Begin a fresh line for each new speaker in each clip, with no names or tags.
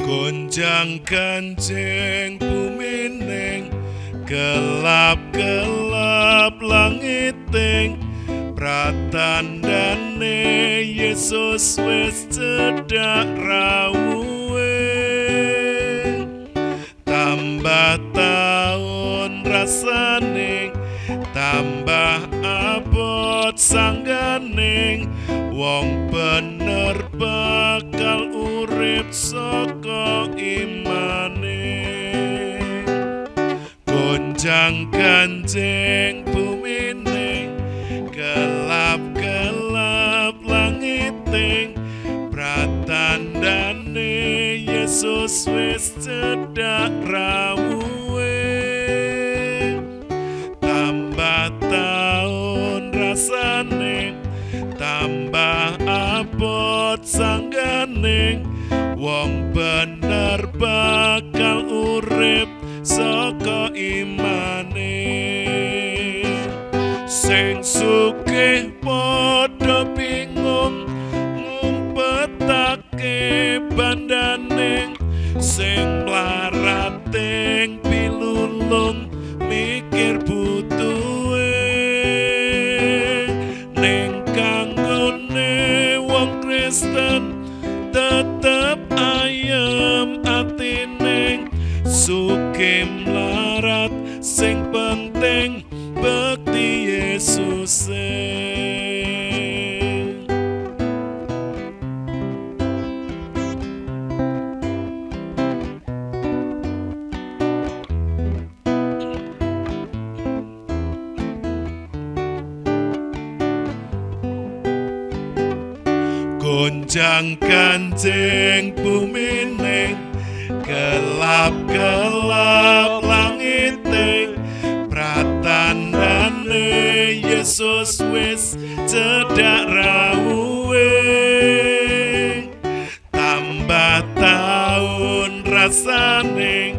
Gonjang ganjeng bumining gelap-gelap langiting pratandane Yesus wis cedhak rawuhe tambah taun rasaning tambah abot sangganing wong bener bakal urip saka imane gonjang ganjeng bumining gelap-gelap langiting pratandane Yesus wis cedhak rawuhe tambah taun rasaning tambah abot sangganing wong bener bakal urip saka imane sing sugih padha bingung ngumpetake bandaning sing mlarating pilulung mikir butuhe ning kanggone wong Kristen tetep ayem atine sugih mlarat sing penting bekti Yesus gonjang ganjeng bumining gelap-gelap langiting pratandane Yesus wis cedhak rawuhe tambah taun rasaning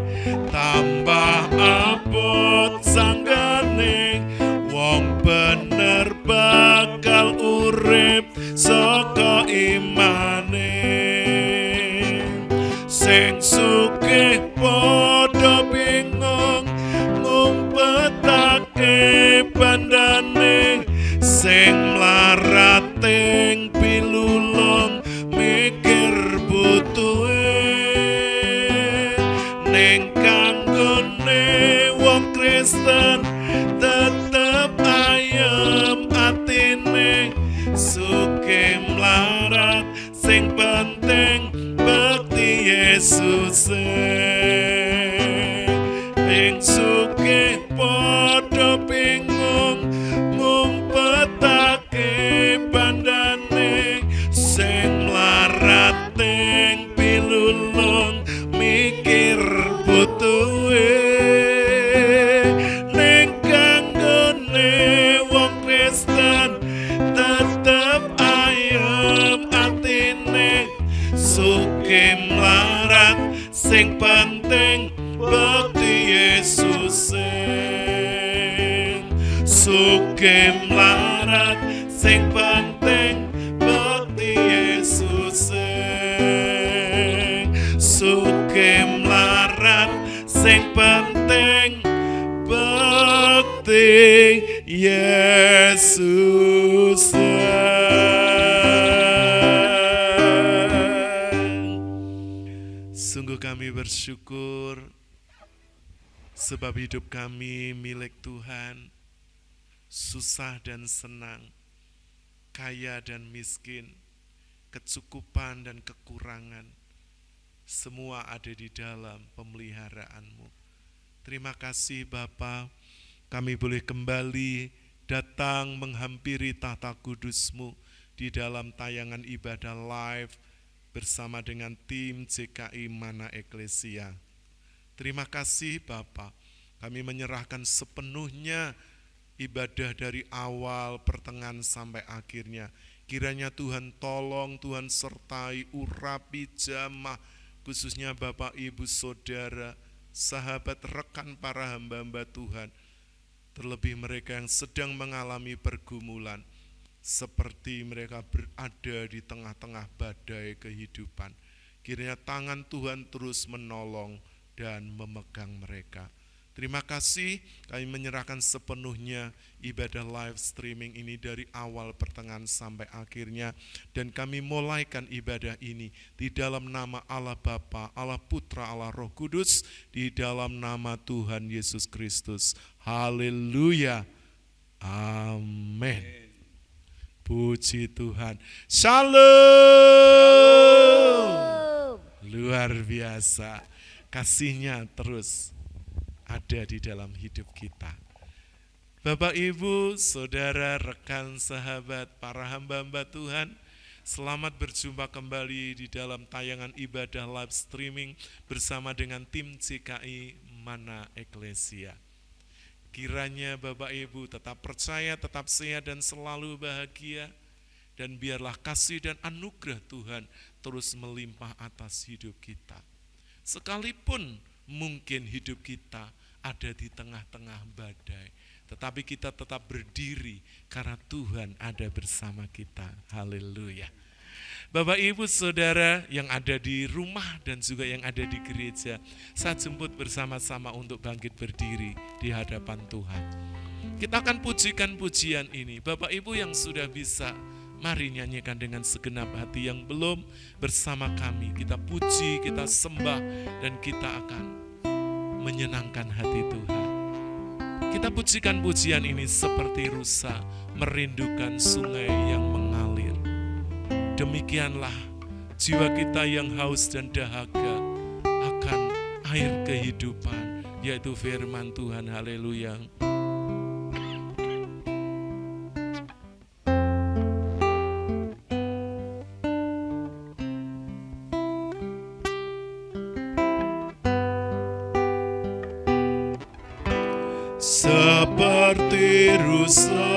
tambah abot sangganing wong bener bakal urip saka imane sing sugih padha bingung ngumpetake bandane sing mlarating pilulung mikir butuhe ning kanggone wong Kristen tetep ayem atine sugih mlarat sing penting bekti Yesus ning sugih padha bingung ngumpetake bandane sing mlarating pilulung mikir butuhe ning kanggone wong Kristen tetep ayem atine sugih mlarat sing penting bekti Yesus sugih mlarat sing penting bekti Yesus sugih mlarat sing penting bekti Yesus sungguh kami bersyukur sebab hidup kami milik Tuhan susah dan senang kaya dan miskin kecukupan dan kekurangan semua ada di dalam pemeliharaan-Mu. Terima kasih Bapa, kami boleh kembali datang menghampiri tahta kudus-Mu di dalam tayangan ibadah live bersama dengan tim JKI Mana Eklesia. Terima kasih Bapa, kami menyerahkan sepenuhnya ibadah dari awal, pertengahan sampai akhirnya. Kiranya Tuhan tolong, Tuhan sertai, urapi jamah, khususnya Bapak Ibu Saudara, sahabat rekan para hamba-hamba Tuhan, terlebih mereka yang sedang mengalami pergumulan, seperti mereka berada di tengah-tengah badai kehidupan. Kiranya tangan Tuhan terus menolong dan memegang mereka. Terima kasih, kami menyerahkan sepenuhnya ibadah live streaming ini dari awal, pertengahan, sampai akhirnya. Dan kami mulaikan ibadah ini di dalam nama Allah Bapa, Allah Putra, Allah Roh Kudus, di dalam nama Tuhan Yesus Kristus. Haleluya. Amin. Puji Tuhan. Shalom. Luar biasa. Kasih-Nya terus ada di dalam hidup kita. Bapak, Ibu, Saudara, rekan, sahabat, para hamba-hamba Tuhan, selamat berjumpa kembali di dalam tayangan ibadah live streaming bersama dengan tim CKI Mana Eklesia. Kiranya Bapak Ibu tetap percaya, tetap sehat dan selalu bahagia, dan biarlah kasih dan anugerah Tuhan terus melimpah atas hidup kita. Sekalipun mungkin hidup kita ada di tengah-tengah badai, tetapi kita tetap berdiri karena Tuhan ada bersama kita. Haleluya. Bapak, Ibu, Saudara yang ada di rumah dan juga yang ada di gereja, saya jemput bersama-sama untuk bangkit berdiri di hadapan Tuhan. Kita akan pujikan pujian ini. Bapak, Ibu yang sudah bisa, mari nyanyikan dengan segenap hati. Yang belum, bersama kami kita puji, kita sembah, dan kita akan menyenangkan hati Tuhan. Kita pujikan pujian ini seperti rusa merindukan sungai yang mengalir. Demikianlah jiwa kita yang haus dan dahaga akan air kehidupan, yaitu firman Tuhan. Haleluya. Seperti rusa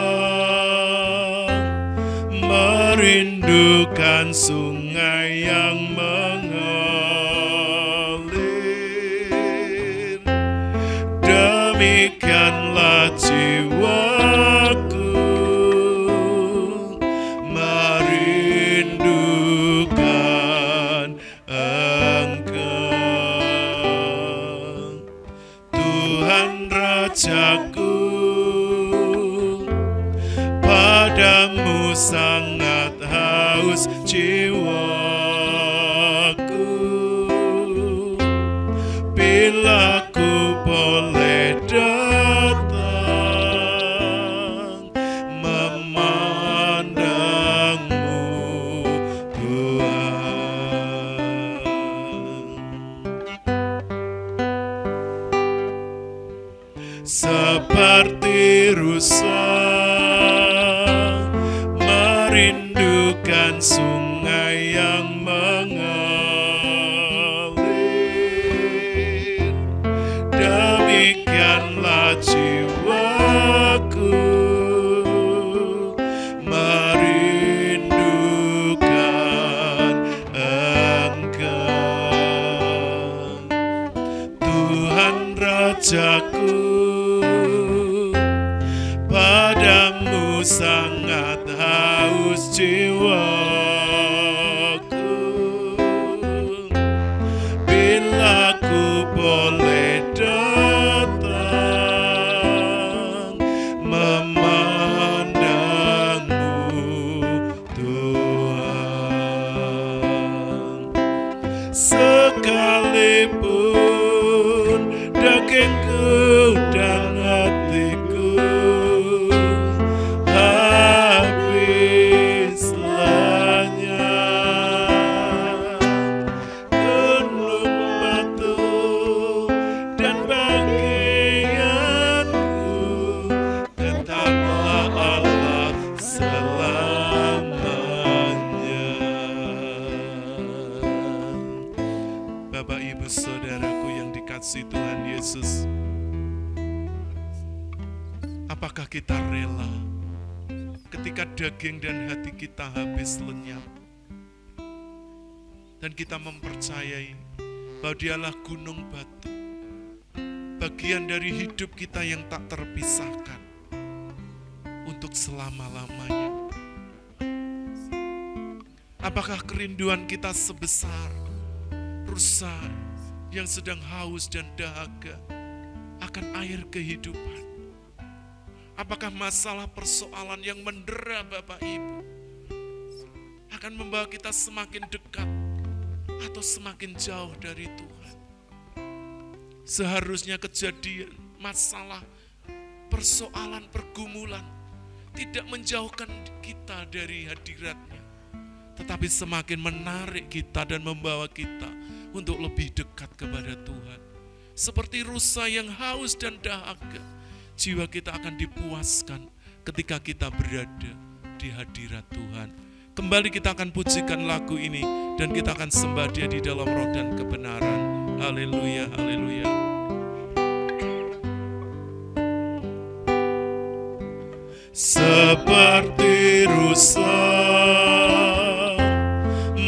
merindukan sungai yang mengalir, demikianlah jiwaku merindukan Engkau, Tuhan Rajaku. Padamu sangat haus jiwaku, bila ku boleh datang memandangmu, Tuhan. Seperti rusa merindukan sungai yang mengalir, demikianlah jiwaku merindukan Engkau, Tuhan Rajaku. Padamu sangat haus jiwaku, bila ku boleh datang memandangmu, Tuhan. Sekalipun dagingku dan hatiku Tuhan Yesus, apakah kita rela ketika daging dan hati kita habis lenyap dan kita mempercayai bahwa Dialah gunung batu, bagian dari hidup kita yang tak terpisahkan untuk selama-lamanya? Apakah kerinduan kita sebesar rusa yang sedang haus dan dahaga akan air kehidupan? Apakah masalah persoalan yang mendera Bapak Ibu akan membawa kita semakin dekat atau semakin jauh dari Tuhan? Seharusnya kejadian, masalah, persoalan, pergumulan tidak menjauhkan kita dari hadirat-Nya, tetapi semakin menarik kita dan membawa kita untuk lebih dekat kepada Tuhan. Seperti rusa yang haus dan dahaga, jiwa kita akan dipuaskan ketika kita berada di hadirat Tuhan. Kembali kita akan pujikan lagu ini dan kita akan sembah Dia di dalam roh dan kebenaran. Haleluya, haleluya. Seperti rusa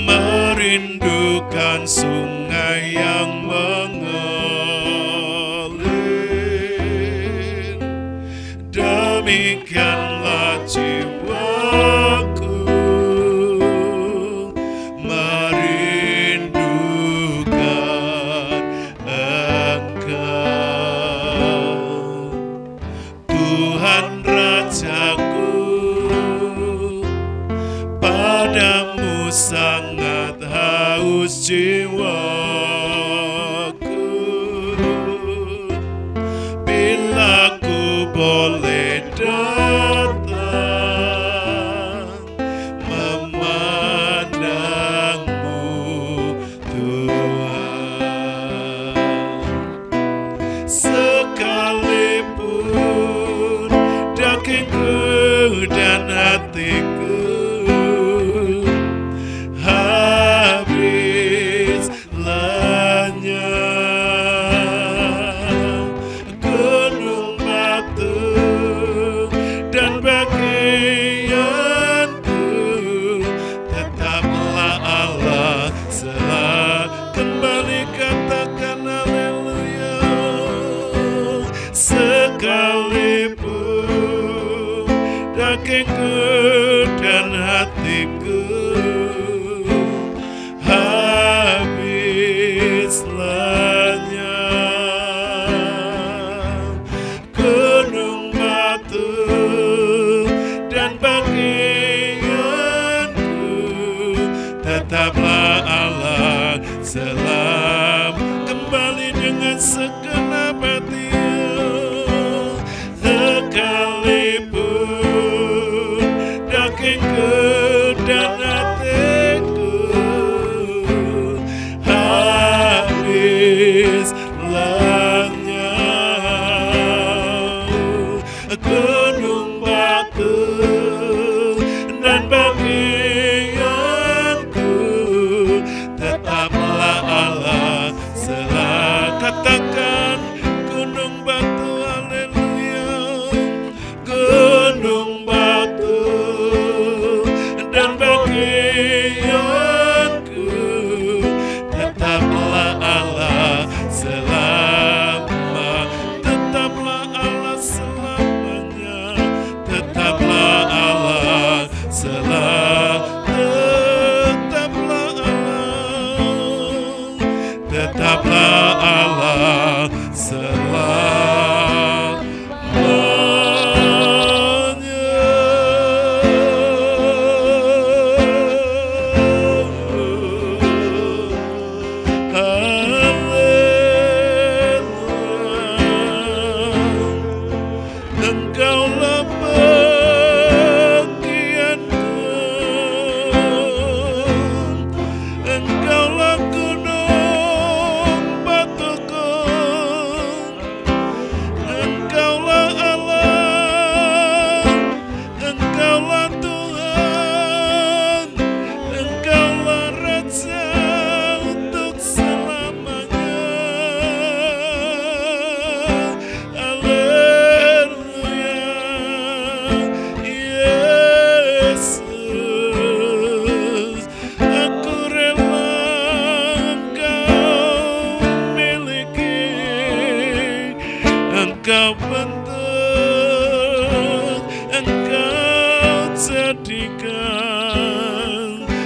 merindukan sungai yang mengalir, demikianlah jiwaku merindukan Engkau, Tuhan Rajaku. Padamu sangat haus jiwaku, bila ku boleh datang memandangmu Tuhan. Sekalipun dagingku dan hatiku habis lenyap, gunung batu dan bagianku tetaplah Allah selalu. Kembali katakan haleluya. Sekalipun dagingku dan hatiku habis lenyap, gunung batu dan bagianku tetaplah Allah selam. Kembali dengan segenap hati. Sekalipun dagingku dan hatiku habis lenyap, gunung batu dan bagianku tetaplah Allah selalu. Katakan gunung batu, haleluya. Gunung batu dan bagianku tetaplah Allah selama, tetaplah Allah selamanya, tetaplah Allah selama, tetaplah Allah, tetaplah Allah selamanya. Engkaulah bagianku, Engkaulah gunung batuku, Engkaulah Allah, Engkaulah Tuhan, Engkaulah Raja untuk selamanya. Yesus, aku rela Engkau miliki, Engkau bentuk, Engkau jadikan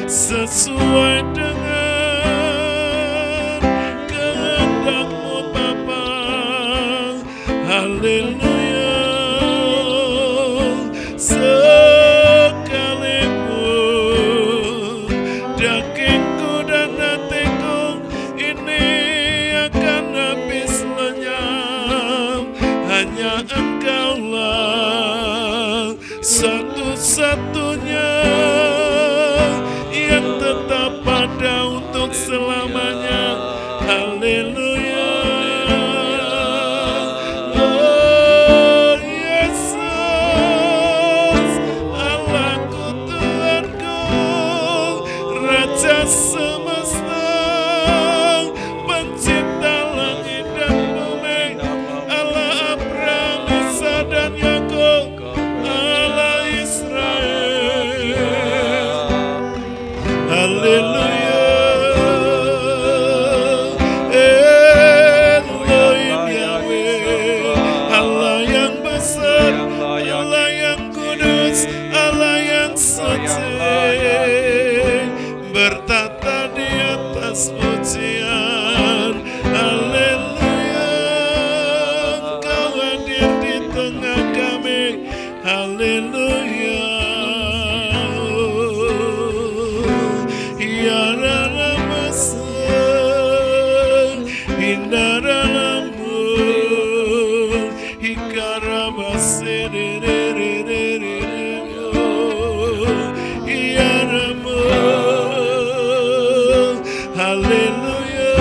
sesuai dengan namanya. Haleluya. Semesta pencipta langit dan bumi, Allah Abraham, Isa dan Yakub, Allah Israel. Haleluya. Elohim Yahweh, Allah yang besar, Allah yang kudus, Allah yang suci, bertata di atas pujian. Haleluya, Kau hadir di tengah kami. Haleluya. Ya Rasul, indah dalammu, ikarabasiri. Haleluya,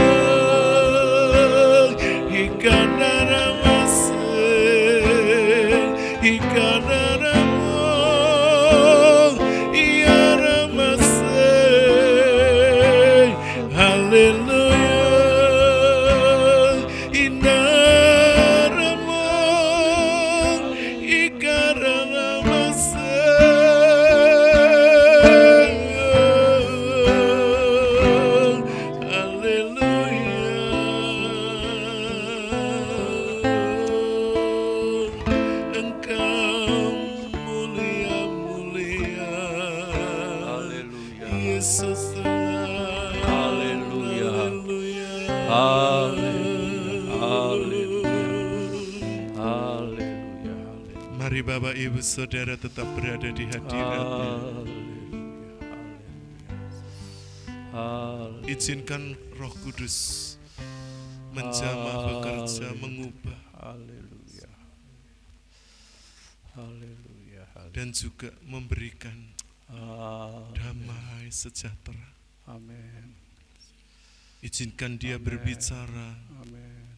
Yesus.
Haleluya. Haleluya. Haleluya.
Mari Bapak Ibu Saudara tetap berada di hadirat-Nya. Izinkan Roh Kudus menjamah, bekerja, mengubah.
Haleluya. Haleluya.
Dan juga memberikan damai sejahtera.
Amin.
Izinkan Dia berbicara.
Amin.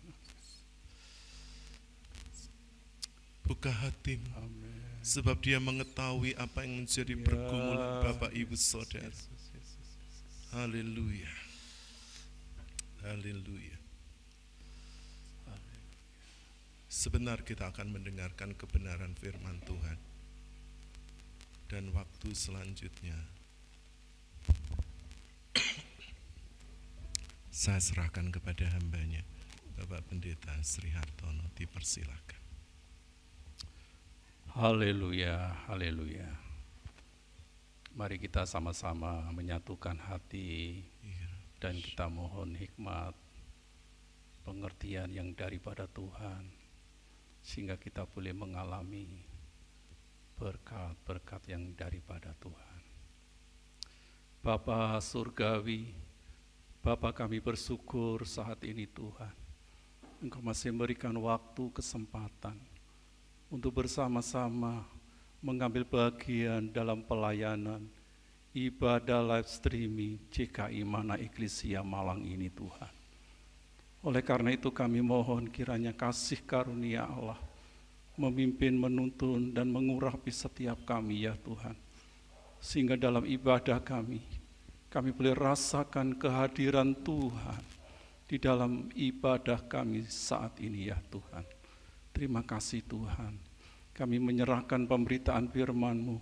Buka hatimu.
Amin.
Sebab Dia mengetahui apa yang menjadi pergumulan Bapak Ibu Saudara. Haleluya. Haleluya. Sebentar kita akan mendengarkan kebenaran firman Tuhan. Dan waktu selanjutnya saya serahkan kepada hambanya, Bapak Pendeta Sri Hartono, dipersilakan.
Haleluya, haleluya. Mari kita sama-sama menyatukan hati dan kita mohon hikmat, pengertian yang daripada Tuhan, sehingga kita boleh mengalami berkat-berkat yang daripada Tuhan. Bapa Surgawi, Bapa kami bersyukur saat ini Tuhan, Engkau masih memberikan waktu, kesempatan untuk bersama-sama mengambil bagian dalam pelayanan ibadah live streaming GKI Mana Eklesia Malang ini Tuhan. Oleh karena itu kami mohon kiranya kasih karunia Allah memimpin, menuntun, dan mengurapi setiap kami ya Tuhan. Sehingga dalam ibadah kami boleh rasakan kehadiran Tuhan di dalam ibadah kami saat ini ya Tuhan. Terima kasih Tuhan. Kami menyerahkan pemberitaan firman-Mu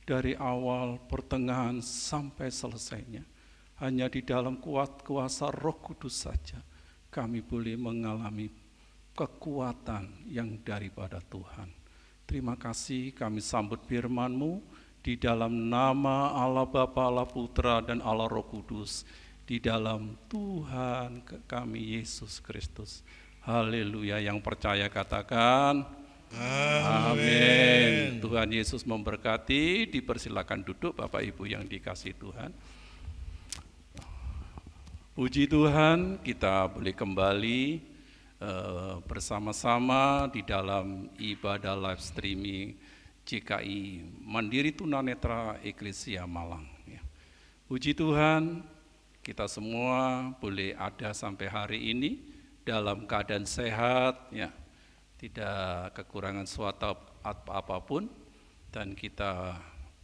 dari awal, pertengahan, sampai selesainya. Hanya di dalam kuasa Roh Kudus saja kami boleh mengalami kekuatan yang daripada Tuhan. Terima kasih, kami sambut firman-Mu di dalam nama Allah Bapa, Allah Putra, dan Allah Roh Kudus, di dalam Tuhan kami Yesus Kristus. Haleluya. Yang percaya katakan amin. Tuhan Yesus memberkati. Dipersilakan duduk Bapak Ibu yang dikasihi Tuhan. Puji Tuhan, kita boleh kembali bersama-sama di dalam ibadah live streaming GKI Mandiri Tunanetra Eklesia Malang. Puji Tuhan, kita semua boleh ada sampai hari ini dalam keadaan sehat, ya, tidak kekurangan suatu apapun, dan kita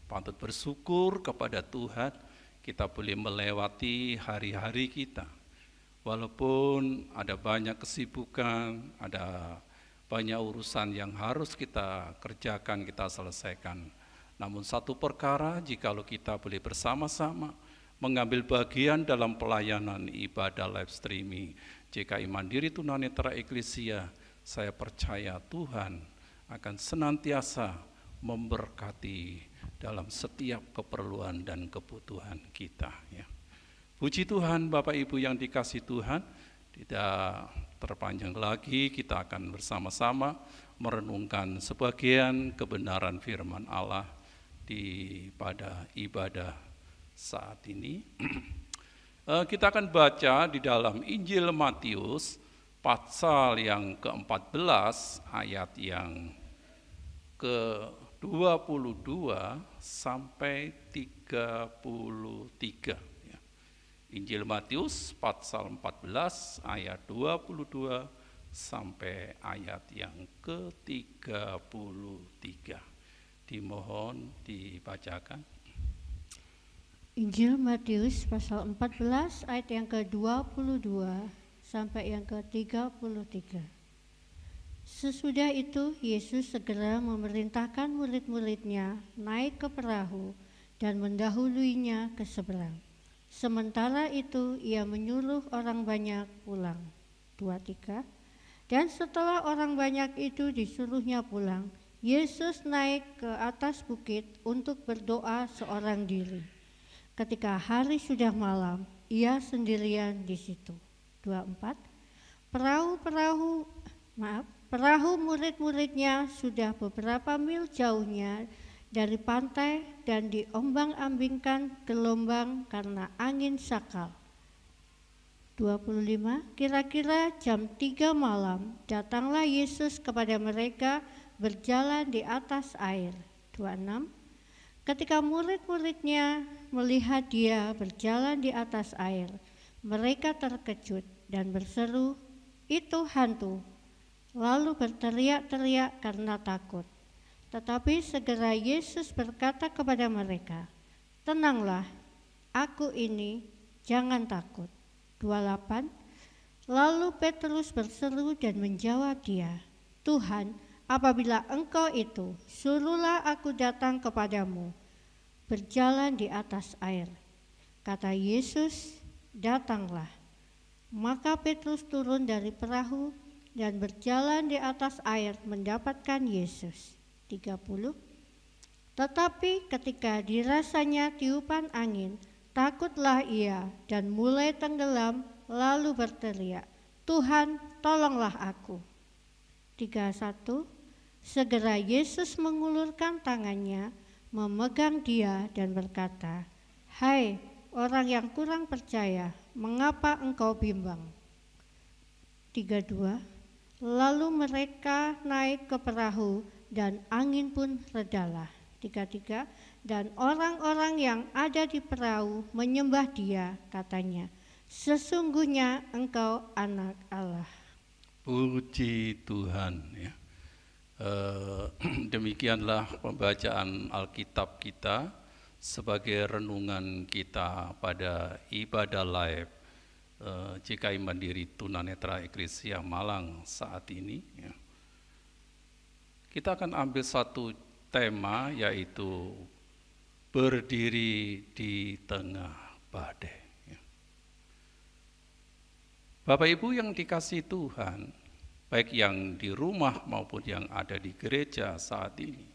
patut bersyukur kepada Tuhan, kita boleh melewati hari-hari kita. Walaupun ada banyak kesibukan, ada banyak urusan yang harus kita kerjakan, kita selesaikan. Namun satu perkara, jikalau kita boleh bersama-sama mengambil bagian dalam pelayanan ibadah live streaming JKI Mandiri Tunanetra Eklesia, saya percaya Tuhan akan senantiasa memberkati dalam setiap keperluan dan kebutuhan kita, ya. Puji Tuhan, Bapak Ibu yang dikasihi Tuhan, tidak terpanjang lagi kita akan bersama-sama merenungkan sebagian kebenaran firman Allah pada ibadah saat ini. Kita akan baca di dalam Injil Matius pasal yang ke-14 ayat yang ke-22 sampai 33. Injil Matius pasal 14 ayat 22 sampai ayat yang ke-33. Dimohon dibacakan.
Injil Matius pasal 14 ayat yang ke-22 sampai yang ke-33. Sesudah itu Yesus segera memerintahkan murid-muridnya naik ke perahu dan mendahuluinya ke seberang. Sementara itu ia menyuruh orang banyak pulang. 23. Dan setelah orang banyak itu disuruhnya pulang, Yesus naik ke atas bukit untuk berdoa seorang diri. Ketika hari sudah malam, ia sendirian di situ. 24. Perahu murid-muridnya sudah beberapa mil jauhnya dari pantai dan diombang-ambingkan gelombang karena angin sakal. 25. Kira-kira jam 3 malam datanglah Yesus kepada mereka berjalan di atas air. 26. Ketika murid-muridnya melihat dia berjalan di atas air, mereka terkejut dan berseru, "Itu hantu!" Lalu berteriak-teriak karena takut. Tetapi segera Yesus berkata kepada mereka, "Tenanglah, aku ini, jangan takut." 28. Lalu Petrus berseru dan menjawab dia, "Tuhan, apabila Engkau itu, suruhlah aku datang kepadamu, berjalan di atas air." Kata Yesus, "Datanglah." Maka Petrus turun dari perahu dan berjalan di atas air mendapatkan Yesus. 30. Tetapi ketika dirasanya tiupan angin, takutlah ia dan mulai tenggelam, lalu berteriak, "Tuhan, tolonglah aku." 31. Segera Yesus mengulurkan tangannya, memegang dia dan berkata, "Hai orang yang kurang percaya, mengapa engkau bimbang?" 32. Lalu mereka naik ke perahu dan angin pun redalah. 33. Dan orang-orang yang ada di perahu menyembah dia, katanya, "Sesungguhnya engkau anak Allah."
Puji Tuhan, ya. Demikianlah pembacaan Alkitab kita sebagai renungan kita pada ibadah live JKI Mandiri Tunanetra Eklesia Malang saat ini, ya. Kita akan ambil satu tema, yaitu berdiri di tengah badai. Bapak Ibu yang dikasihi Tuhan, baik yang di rumah maupun yang ada di gereja saat ini,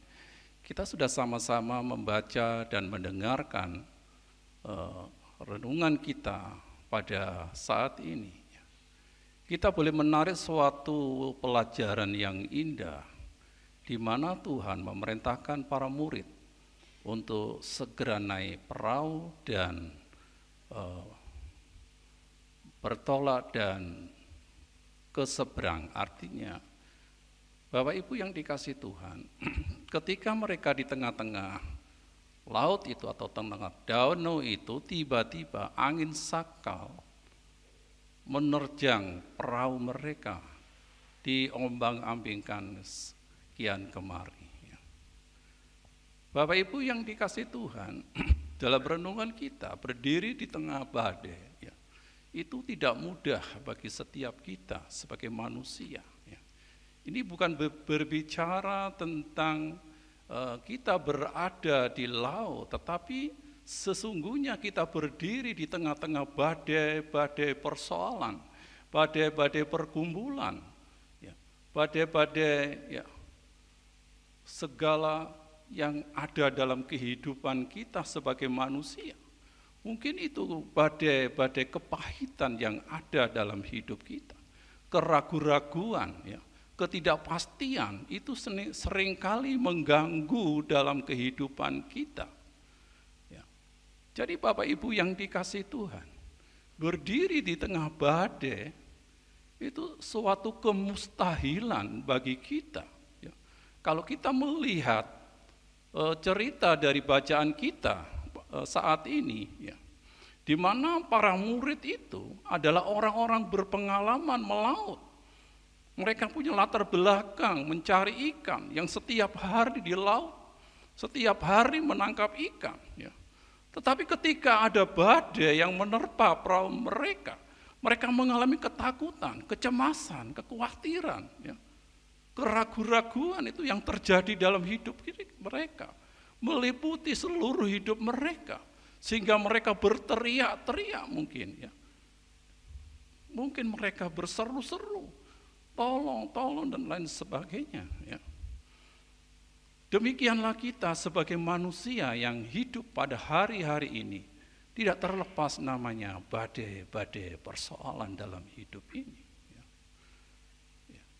kita sudah sama-sama membaca dan mendengarkan renungan kita pada saat ini. Kita boleh menarik suatu pelajaran yang indah, di mana Tuhan memerintahkan para murid untuk segera naik perahu dan bertolak dan ke seberang. Artinya, Bapak Ibu yang dikasihi Tuhan, ketika mereka di tengah-tengah laut itu atau tengah danau itu tiba-tiba angin sakal menerjang perahu mereka, diombang-ambingkan kian kemari. Bapak Ibu yang dikasih Tuhan, dalam renungan kita berdiri di tengah badai, itu tidak mudah bagi setiap kita sebagai manusia. Ini bukan berbicara tentang kita berada di laut, tetapi sesungguhnya kita berdiri di tengah-tengah badai-badai persoalan, badai-badai pergumulan, badai-badai segala yang ada dalam kehidupan kita sebagai manusia. Mungkin itu badai-badai kepahitan yang ada dalam hidup kita, keraguan-raguan, ketidakpastian itu seringkali mengganggu dalam kehidupan kita. Jadi Bapak Ibu yang dikasih Tuhan, berdiri di tengah badai itu suatu kemustahilan bagi kita. Kalau kita melihat cerita dari bacaan kita saat ini, di mana para murid itu adalah orang-orang berpengalaman melaut. Mereka punya latar belakang mencari ikan yang setiap hari di laut, setiap hari menangkap ikan. Tetapi ketika ada badai yang menerpa perahu mereka, mereka mengalami ketakutan, kecemasan, kekhawatiran, keraguan-raguan itu yang terjadi dalam hidup mereka, meliputi seluruh hidup mereka, sehingga mereka berteriak-teriak mungkin, mungkin mereka berseru-seru, tolong, tolong dan lain sebagainya. Demikianlah kita sebagai manusia yang hidup pada hari-hari ini, tidak terlepas namanya badai-badai persoalan dalam hidup ini.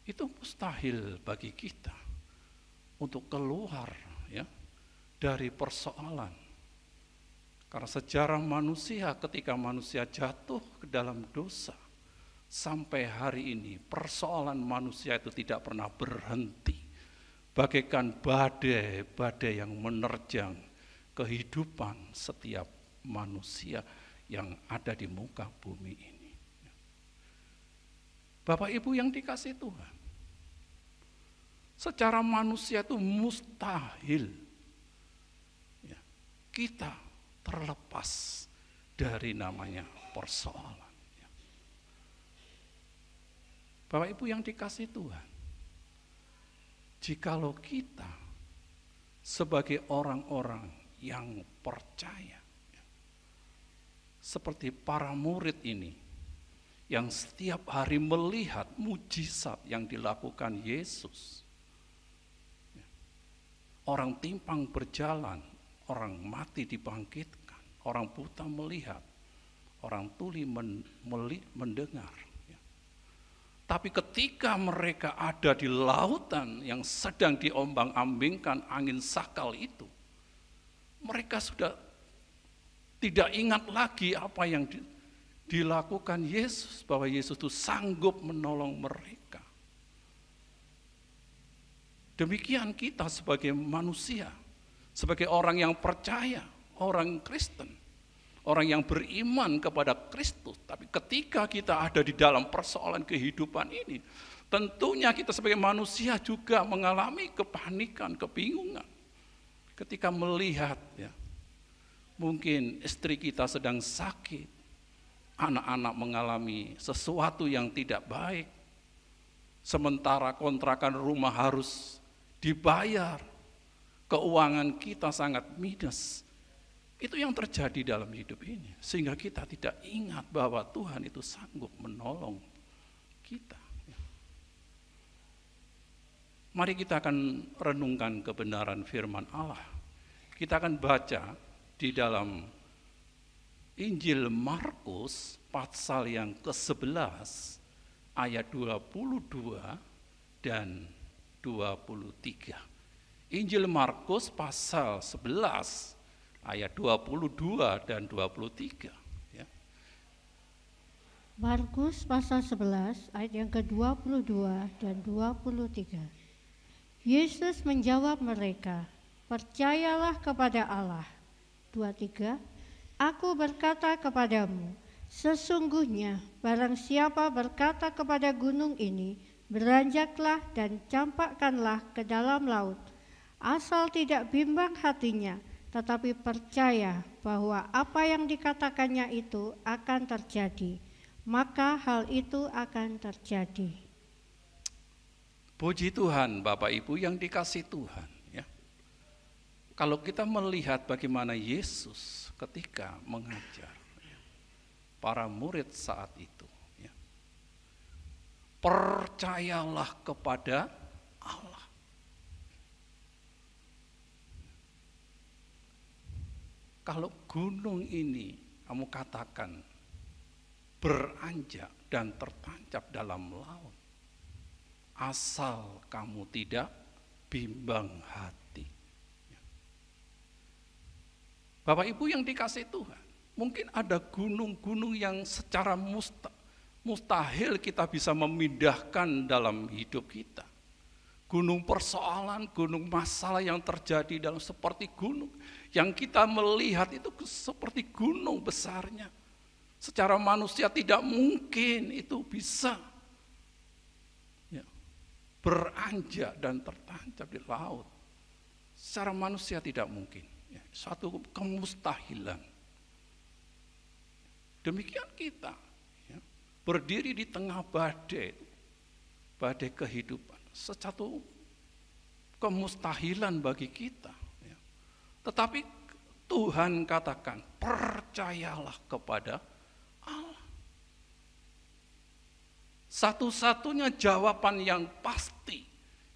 Itu mustahil bagi kita untuk keluar dari persoalan. Karena sejarah manusia ketika manusia jatuh ke dalam dosa, sampai hari ini persoalan manusia itu tidak pernah berhenti. Bagaikan badai-badai yang menerjang kehidupan setiap manusia yang ada di muka bumi ini. Bapak Ibu yang dikasih Tuhan, secara manusia itu mustahil kita terlepas dari namanya persoalan. Bapak Ibu yang dikasih Tuhan, jikalau kita sebagai orang-orang yang percaya, seperti para murid ini, yang setiap hari melihat mujizat yang dilakukan Yesus, orang timpang berjalan, orang mati dibangkitkan, orang buta melihat, orang tuli mendengar. Tapi ketika mereka ada di lautan yang sedang diombang-ambingkan angin sakal itu, mereka sudah tidak ingat lagi apa yang dilakukan Yesus, bahwa Yesus itu sanggup menolong mereka. Demikian kita sebagai manusia, sebagai orang yang percaya, orang Kristen, orang yang beriman kepada Kristus. Tapi ketika kita ada di dalam persoalan kehidupan ini, tentunya kita sebagai manusia juga mengalami kepanikan, kebingungan. Ketika melihat mungkin istri kita sedang sakit, anak-anak mengalami sesuatu yang tidak baik, sementara kontrakan rumah harus dibayar, keuangan kita sangat minus. Itu yang terjadi dalam hidup ini, sehingga kita tidak ingat bahwa Tuhan itu sanggup menolong kita. Mari kita akan renungkan kebenaran firman Allah. Kita akan baca di dalam Injil Markus pasal yang ke-11 ayat 22 dan 23. Injil Markus pasal 11 ayat 22 dan 23.
Markus pasal 11 ayat yang ke-22 dan 23. Yesus menjawab mereka, percayalah kepada Allah. 23. Aku berkata kepadamu, sesungguhnya barang siapa berkata kepada gunung ini, beranjaklah dan campakkanlah ke dalam laut, asal tidak bimbang hatinya, tetapi percaya bahwa apa yang dikatakannya itu akan terjadi, maka hal itu akan terjadi.
Puji Tuhan, Bapak Ibu yang dikasih Tuhan. Ya. Kalau kita melihat bagaimana Yesus ketika mengajar para murid saat itu, ya, percayalah kepada Allah. Kalau gunung ini kamu katakan beranjak dan tertancap dalam laut, asal kamu tidak bimbang hati. Bapak Ibu yang dikasih Tuhan, mungkin ada gunung-gunung yang secara mustahil kita bisa memindahkan dalam hidup kita. Gunung persoalan, gunung masalah yang terjadi dalam seperti gunung. Yang kita melihat itu seperti gunung besarnya. Secara manusia tidak mungkin itu bisa beranjak dan tertancap di laut. Secara manusia tidak mungkin. Suatu kemustahilan. Demikian kita berdiri di tengah badai kehidupan. Satu kemustahilan bagi kita. Tetapi Tuhan katakan, percayalah kepada Allah. Satu-satunya jawaban yang pasti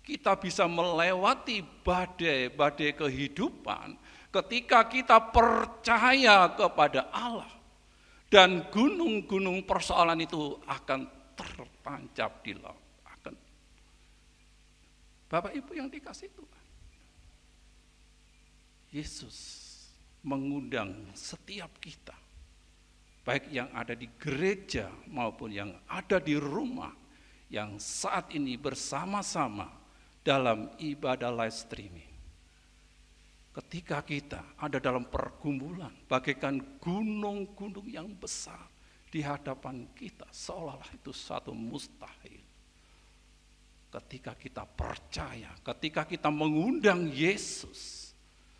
kita bisa melewati badai-badai kehidupan ketika kita percaya kepada Allah. Dan gunung-gunung persoalan itu akan tertancap di laut. Bapak Ibu yang dikasih Tuhan, Yesus mengundang setiap kita, baik yang ada di gereja maupun yang ada di rumah, yang saat ini bersama-sama dalam ibadah live streaming. Ketika kita ada dalam pergumulan, bagaikan gunung-gunung yang besar di hadapan kita, seolah-olah itu satu mustahil. Ketika kita percaya, ketika kita mengundang Yesus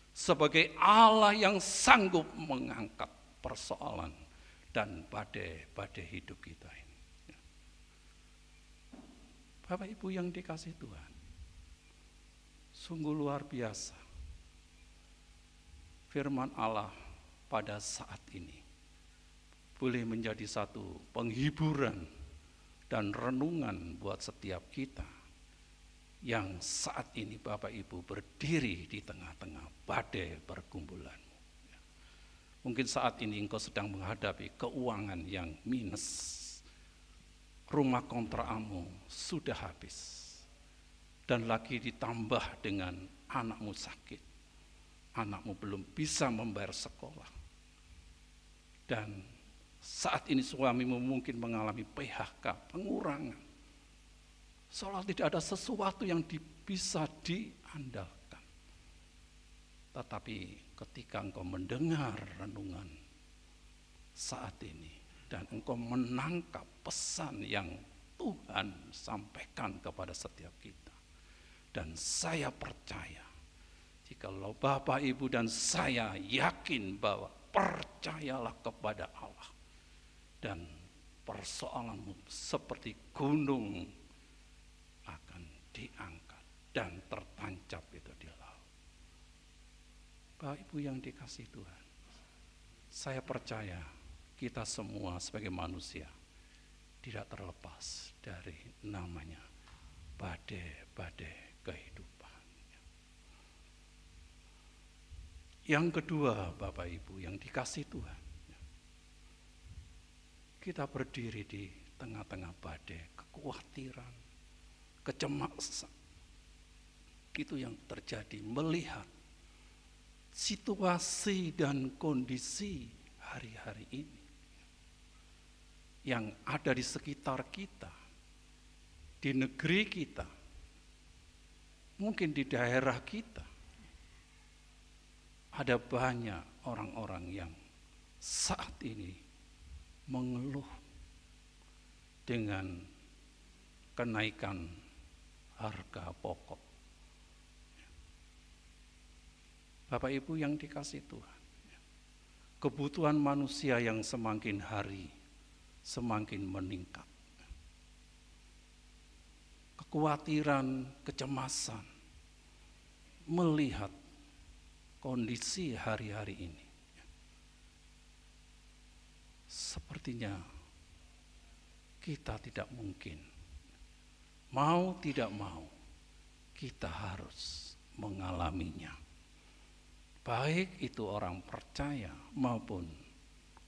sebagai Allah yang sanggup mengangkat persoalan dan badai-badai hidup kita ini. Bapak Ibu yang dikasih Tuhan, sungguh luar biasa firman Allah pada saat ini boleh menjadi satu penghiburan dan renungan buat setiap kita yang saat ini Bapak Ibu berdiri di tengah-tengah badai pergumulanmu. Mungkin saat ini engkau sedang menghadapi keuangan yang minus, rumah kontrakanmu sudah habis, dan lagi ditambah dengan anakmu sakit, anakmu belum bisa membayar sekolah, dan saat ini suamimu mungkin mengalami PHK, pengurangan. Seolah tidak ada sesuatu yang bisa diandalkan. Tetapi ketika engkau mendengar renungan saat ini dan engkau menangkap pesan yang Tuhan sampaikan kepada setiap kita. Dan saya percaya, jikalau Bapak, Ibu, dan saya yakin bahwa percayalah kepada Allah. Dan persoalanmu seperti gunung akan diangkat dan tertancap itu di laut. Bapak Ibu yang dikasih Tuhan, saya percaya kita semua sebagai manusia tidak terlepas dari namanya badai-badai kehidupan. Yang kedua, Bapak Ibu yang dikasih Tuhan, kita berdiri di tengah-tengah badai kekhawatiran, kecemasan. Itu yang terjadi melihat situasi dan kondisi hari-hari ini yang ada di sekitar kita, di negeri kita, mungkin di daerah kita, ada banyak orang-orang yang saat ini mengeluh dengan kenaikan harga pokok. Bapak Ibu yang dikasihi Tuhan, kebutuhan manusia yang semakin hari semakin meningkat. Kekhawatiran, kecemasan melihat kondisi hari-hari ini. Sepertinya kita tidak mungkin, mau tidak mau, kita harus mengalaminya. Baik itu orang percaya maupun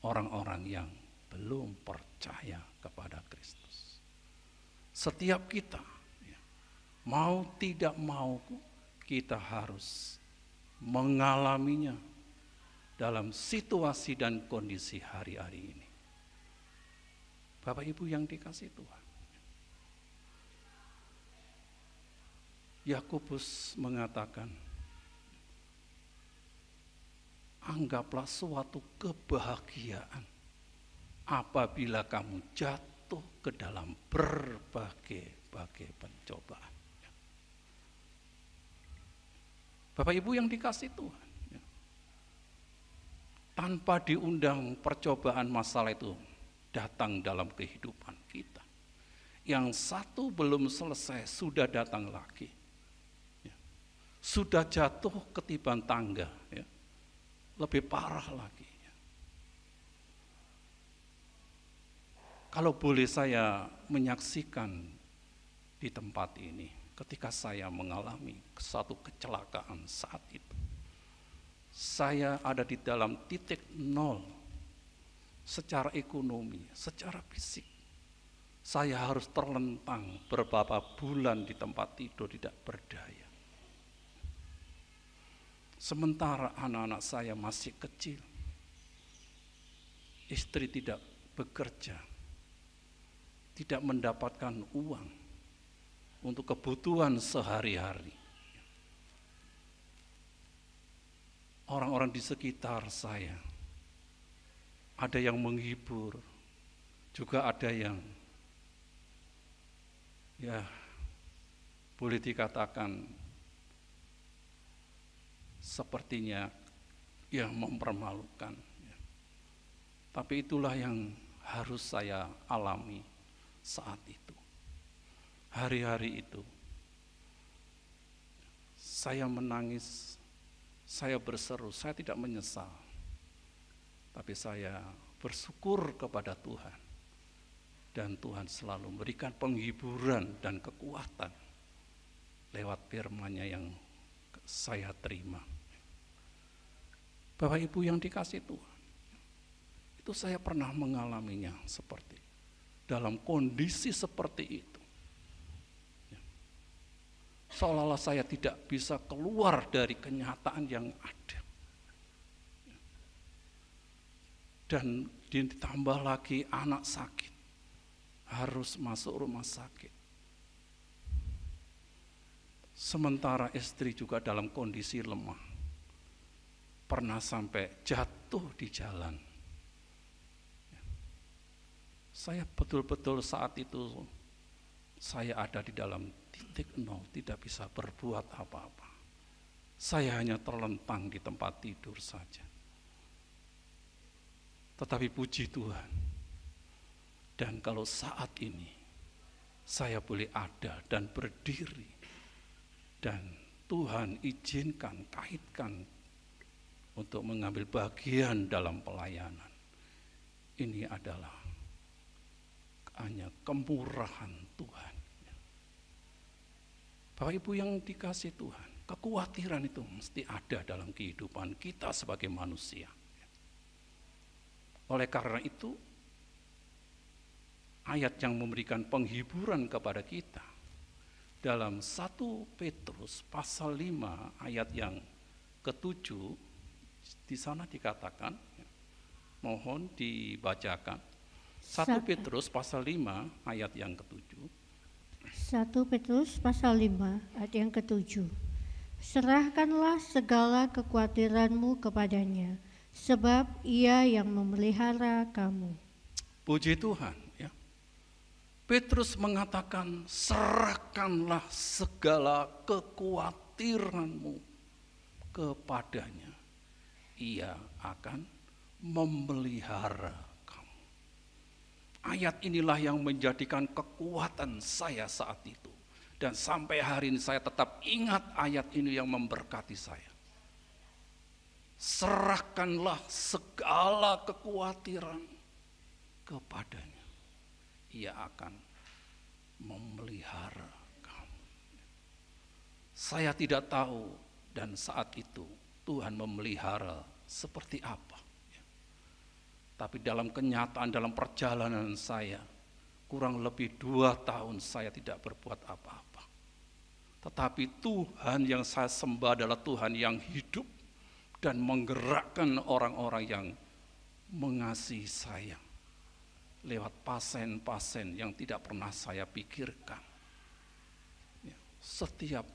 orang-orang yang belum percaya kepada Kristus. Setiap kita, mau tidak mau, kita harus mengalaminya dalam situasi dan kondisi hari-hari ini. Bapak Ibu yang dikasihi Tuhan, Yakobus mengatakan, anggaplah suatu kebahagiaan apabila kamu jatuh ke dalam berbagai-bagai pencobaan. Bapak Ibu yang dikasihi Tuhan, tanpa diundang percobaan masalah itu datang dalam kehidupan kita. Yang satu belum selesai sudah datang lagi. Sudah jatuh ketiban tangga, lebih parah lagi. Kalau boleh saya menyaksikan di tempat ini, ketika saya mengalami satu kecelakaan saat itu, saya ada di dalam titik nol secara ekonomi, secara fisik. Saya harus terlentang beberapa bulan di tempat tidur, tidak berdaya. Sementara anak-anak saya masih kecil, istri tidak bekerja, tidak mendapatkan uang untuk kebutuhan sehari-hari. Orang-orang di sekitar saya, ada yang menghibur, juga ada yang boleh dikatakan sepertinya mempermalukan. Tapi itulah yang harus saya alami saat itu. Hari-hari itu saya menangis, saya berseru, saya tidak menyesal. Tapi saya bersyukur kepada Tuhan. Dan Tuhan selalu memberikan penghiburan dan kekuatan lewat firman-Nya yang saya terima. Bapak Ibu yang dikasihi Tuhan, itu saya pernah mengalaminya seperti dalam kondisi seperti itu. Seolah-olah saya tidak bisa keluar dari kenyataan yang ada. Dan ditambah lagi anak sakit, harus masuk rumah sakit. Sementara istri juga dalam kondisi lemah, pernah sampai jatuh di jalan. Saya betul-betul saat itu, saya ada di dalam titik nol, tidak bisa berbuat apa-apa. Saya hanya terlentang di tempat tidur saja. Tetapi puji Tuhan, dan kalau saat ini saya boleh ada dan berdiri, dan Tuhan izinkan, kaitkan untuk mengambil bagian dalam pelayanan, ini adalah hanya kemurahan Tuhan. Bapak Ibu yang dikasihi Tuhan, kekhawatiran itu mesti ada dalam kehidupan kita sebagai manusia. Oleh karena itu, ayat yang memberikan penghiburan kepada kita dalam 1 Petrus pasal 5 ayat yang ke-7, di sana dikatakan, mohon dibacakan. 1 Petrus pasal 5 ayat yang ke-7.
1 Petrus pasal 5 ayat yang ke-7. Serahkanlah segala kekhawatiranmu kepadanya, sebab Ia yang memelihara kamu.
Puji Tuhan, ya. Petrus mengatakan, serahkanlah segala kekhawatiranmu kepadanya. Ia akan memelihara kamu. Ayat inilah yang menjadikan kekuatan saya saat itu. Dan sampai hari ini saya tetap ingat ayat ini yang memberkati saya. Serahkanlah segala kekhawatiran kepadanya. Ia akan memelihara kamu. Saya tidak tahu dan saat itu Tuhan memelihara seperti apa. Tapi dalam kenyataan, dalam perjalanan saya, kurang lebih 2 tahun saya tidak berbuat apa-apa. Tetapi Tuhan yang saya sembah adalah Tuhan yang hidup dan menggerakkan orang-orang yang mengasihi saya lewat pasien-pasien yang tidak pernah saya pikirkan. Setiap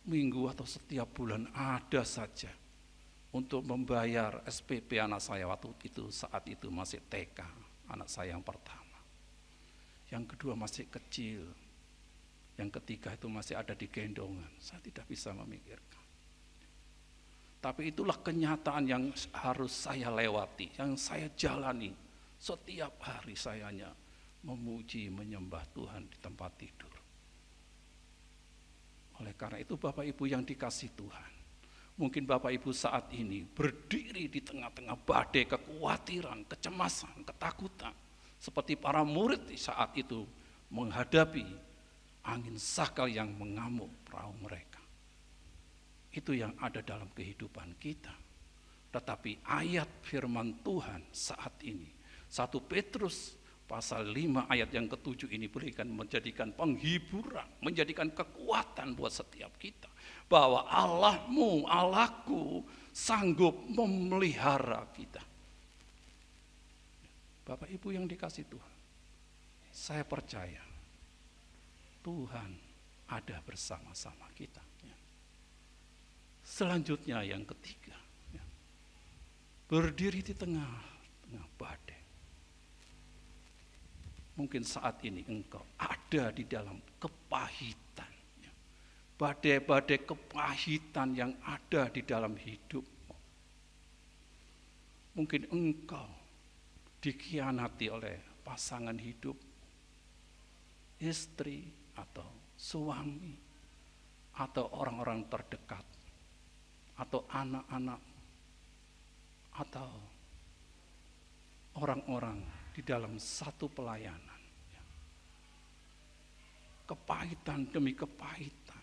minggu atau setiap bulan ada saja untuk membayar SPP anak saya waktu itu, saat itu masih TK, anak saya yang pertama. Yang kedua masih kecil. Yang ketiga itu masih ada di gendongan. Saya tidak bisa memikirkan. Tapi itulah kenyataan yang harus saya lewati, yang saya jalani. Setiap hari saya hanya memuji, menyembah Tuhan di tempat tidur. Oleh karena itu Bapak Ibu yang dikasih Tuhan, mungkin Bapak Ibu saat ini berdiri di tengah-tengah badai kekhawatiran, kecemasan, ketakutan. Seperti para murid di saat itu menghadapi angin sakal yang mengamuk perahu mereka. Itu yang ada dalam kehidupan kita. Tetapi ayat firman Tuhan saat ini, 1 Petrus pasal 5 ayat yang ke-7 ini berikan menjadikan penghiburan, menjadikan kekuatan buat setiap kita. Bahwa Allahmu, Allahku sanggup memelihara kita. Bapak Ibu yang dikasih Tuhan, saya percaya Tuhan ada bersama-sama kita. Selanjutnya yang ketiga, berdiri di tengah badai. Mungkin saat ini engkau ada di dalam kepahitan. Badai-badai kepahitan yang ada di dalam hidupmu. Mungkin engkau dikhianati oleh pasangan hidup, istri atau suami, atau orang-orang terdekat, atau anak-anak, atau orang-orang di dalam satu pelayanan. Kepahitan demi kepahitan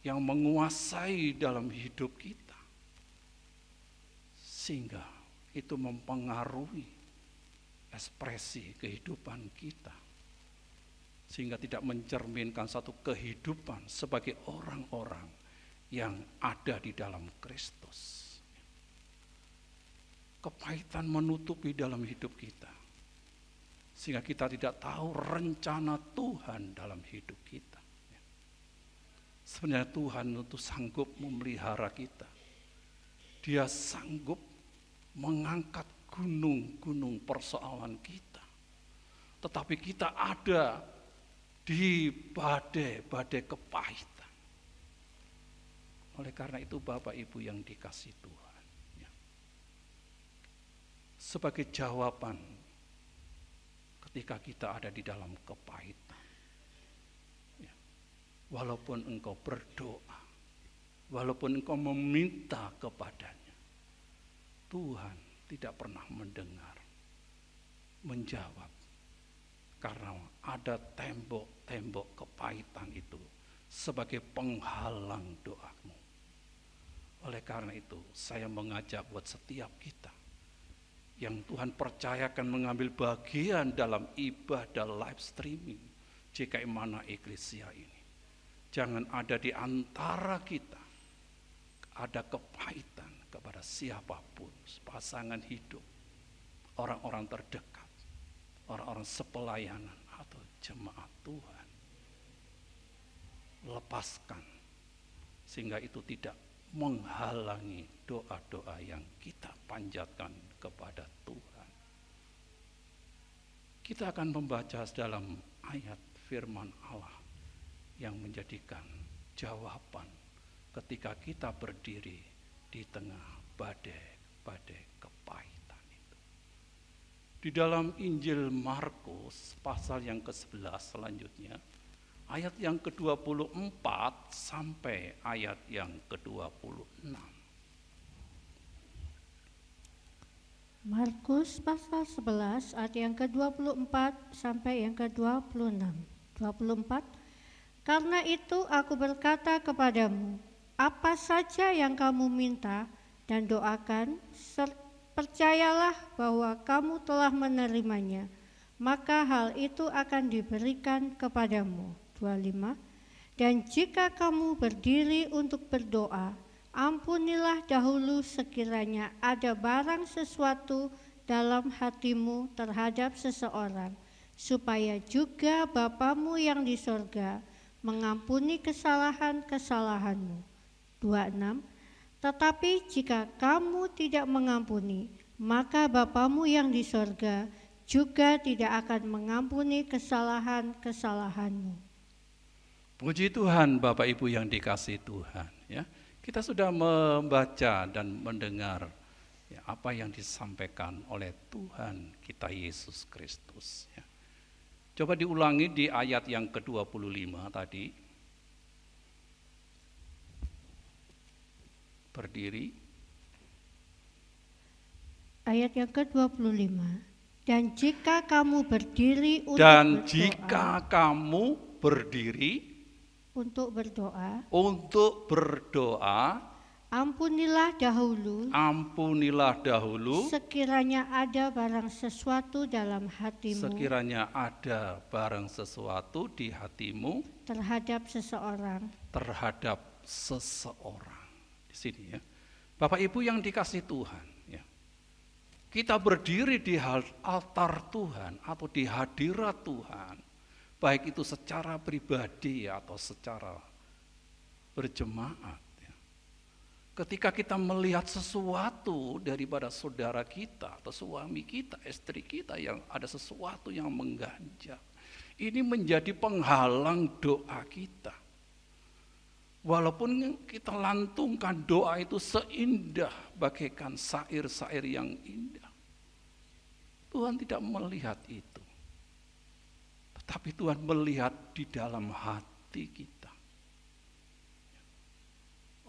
yang menguasai dalam hidup kita, sehingga itu mempengaruhi ekspresi kehidupan kita, sehingga tidak mencerminkan satu kehidupan sebagai orang-orang yang ada di dalam Kristus. Kepahitan menutupi dalam hidup kita, sehingga kita tidak tahu rencana Tuhan dalam hidup kita. Sebenarnya Tuhan itu sanggup memelihara kita. Dia sanggup mengangkat gunung-gunung persoalan kita. Tetapi kita ada di badai-badai kepahitan. Oleh karena itu Bapak Ibu yang dikasih Tuhan, sebagai jawaban ketika kita ada di dalam kepahitan, walaupun engkau berdoa, walaupun engkau meminta kepadanya, Tuhan tidak pernah mendengar, menjawab, karena ada tembok-tembok kepahitan itu sebagai penghalang doamu. Oleh karena itu saya mengajak buat setiap kita yang Tuhan percayakan mengambil bagian dalam ibadah live streaming JKI Mana Eklesia ini. Jangan ada di antara kita ada kepahitan kepada siapapun, pasangan hidup, orang-orang terdekat, orang-orang sepelayanan atau jemaat Tuhan. Lepaskan sehingga itu tidak menghalangi doa-doa yang kita panjatkan kepada Tuhan. Kita akan membaca dalam ayat firman Allah yang menjadikan jawaban ketika kita berdiri di tengah badai-badai kepahitan itu. Di dalam Injil Markus pasal yang ke-11 selanjutnya, ayat yang ke-24 sampai ayat yang ke-26.
Markus pasal 11 ayat yang ke-24 sampai yang ke-26. 24. Karena itu aku berkata kepadamu, apa saja yang kamu minta dan doakan, percayalah bahwa kamu telah menerimanya, maka hal itu akan diberikan kepadamu. 25. Dan jika kamu berdiri untuk berdoa, ampunilah dahulu sekiranya ada barang sesuatu dalam hatimu terhadap seseorang, supaya juga Bapamu yang di sorga mengampuni kesalahan-kesalahanmu. 26. Tetapi jika kamu tidak mengampuni, maka Bapamu yang di sorga juga tidak akan mengampuni kesalahan-kesalahanmu.
Puji Tuhan, Bapak Ibu yang dikasihi Tuhan, ya. Kita sudah membaca dan mendengar ya, apa yang disampaikan oleh Tuhan kita Yesus Kristus. Ya. Coba diulangi di ayat yang ke-25 tadi. Berdiri.
Ayat yang ke-25. Dan jika kamu berdiri untuk berdoa, ampunilah dahulu sekiranya ada barang sesuatu dalam hatimu,
di hatimu
terhadap seseorang.
Di sini ya, Bapak Ibu yang dikasihi Tuhan, ya. Kita berdiri di altar Tuhan atau di hadirat Tuhan, baik itu secara pribadi atau secara berjemaat. Ya. Ketika kita melihat sesuatu daripada saudara kita atau suami kita, istri kita yang ada sesuatu yang mengganjal, ini menjadi penghalang doa kita. Walaupun kita lantungkan doa itu seindah bagaikan syair-syair yang indah, Tuhan tidak melihat itu. Tetapi Tuhan melihat di dalam hati kita.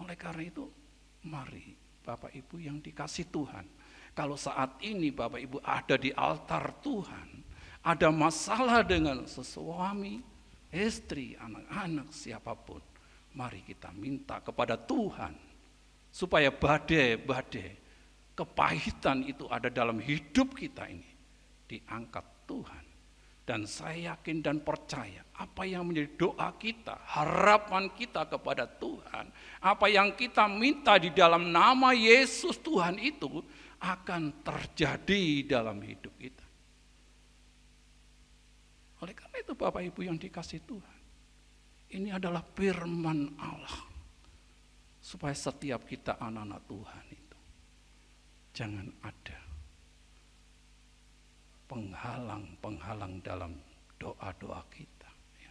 Oleh karena itu, mari Bapak Ibu yang dikasihi Tuhan, kalau saat ini Bapak Ibu ada di altar Tuhan, ada masalah dengan sesuami, istri, anak-anak, siapapun, mari kita minta kepada Tuhan supaya badai-badai kepahitan itu ada dalam hidup kita ini diangkat Tuhan. Dan saya yakin dan percaya apa yang menjadi doa kita, harapan kita kepada Tuhan, apa yang kita minta di dalam nama Yesus Tuhan itu akan terjadi dalam hidup kita. Oleh karena itu Bapak Ibu yang dikasihi Tuhan, ini adalah firman Allah, supaya setiap kita anak-anak Tuhan itu jangan ada penghalang dalam doa-doa kita. Ya.